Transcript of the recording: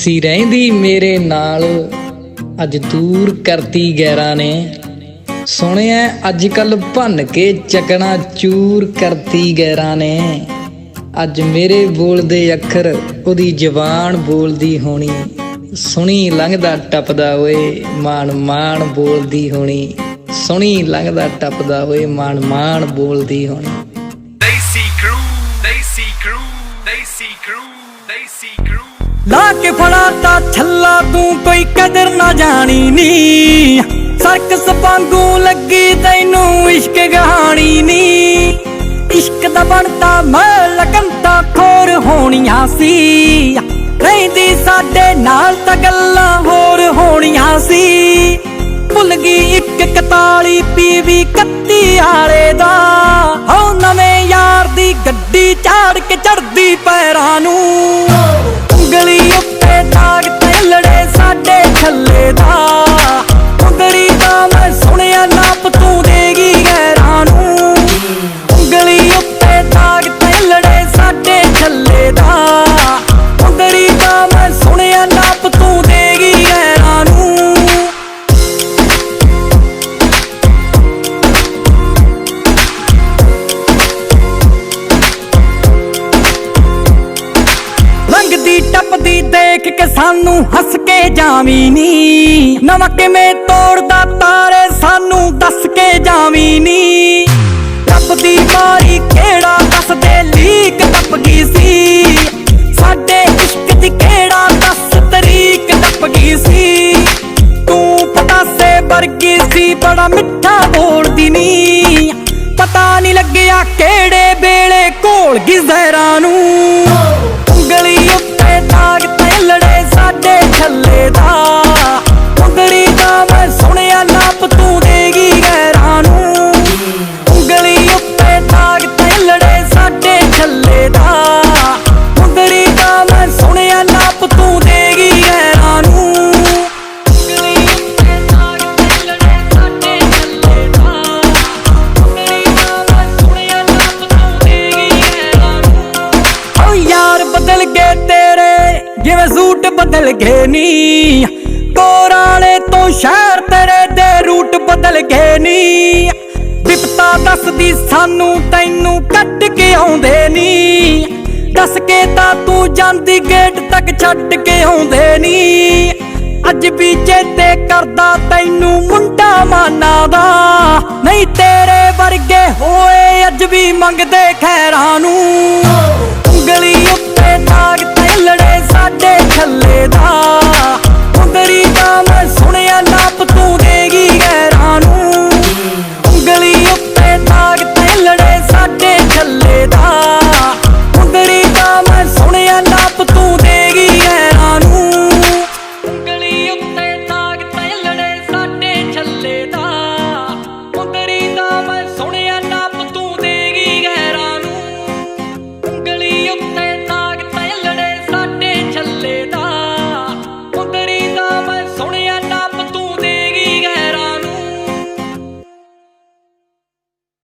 सी रहिंदी मेरे नाल अज दूर करती गैरां ने। सुनिया अज कल भन के चकना चूर करती गैरां ने। अज मेरे बोलदे अखर ओदी जबान बोलदी होनी। सुनी लंघदा टपदा ओए मान मान बोलदी होनी। सुनी लंघदा टपदा ओए मान मान बोलदी होनी। देसी क्रू, देसी क्रू, देसी क्रू, देसी क्रू। ला के फड़ाता छल्ला तू कोई कदर ना जानी नी। सर्कस वांगू लगी तैनू इश्क कहानी नी। इश्क दा बनता मैं लगनता खोर होनियां सी। रहिंदी साडे नाल तां गल्लां होर होनियां सी। भुल गई 141 पीवी 31 आले दा। हो नवें यार दी गड्डी झाड़ के चढ़दी पैरां नू। उंगली उत्ते दाग तेलड़े साडे छल्ले दा। उंगली दा मैं सुनिया नाप तू देगी गैरां नू। उंगली उत्ते दाग तेलड़े साडे छल्ले दा। उंगली दा मैं सुनिया नाप तू देगी गैरां नू। लंघदी टपदी देख के सानू हस के जावी नी। नवां किवें तोड़दा तारे सानू दस के जावी नी। टपदी मारी केड़ा दस दे लीक टप गई सी। साडे इश्क दी केड़ा 10 तरीक टप गई सी। तू पतासे वर्गी सी बड़ा मिठा बोलदी नी। पता नहीं लग्या केड़े वेले घोल गई जहरां नू। उंगली उत्ते दाग तेलड़े साडे छल्ले दा। उंगली दा मैं सुनिया नाप तू देगी गैरां नू। उंगली उत्ते दाग तेलड़े साडे छल्ले दा। उंगली दा मैं सुनिया नाप तू देगी गैरां नू। उंगली उत्ते दाग तेलड़े साडे छल्ले दा। उंगली दा मैं सुनिया नाप तू देगी गैरां नू। ओ यार बदल गए तेरे जिवें सूट बदल गए नी। कोराले तो शहर तेरे दे रूट बदल गए नी। बिपता दसदी सानू तैनू कट के आउंदे नी। दस के तां तू जांदी गेट तक छड्ड के आउंदे नी। अज भी चेते करदा तैनू मुंडा माना दा। नहीं तेरे वर्गे होए अज भी मंगदे खैरां नू।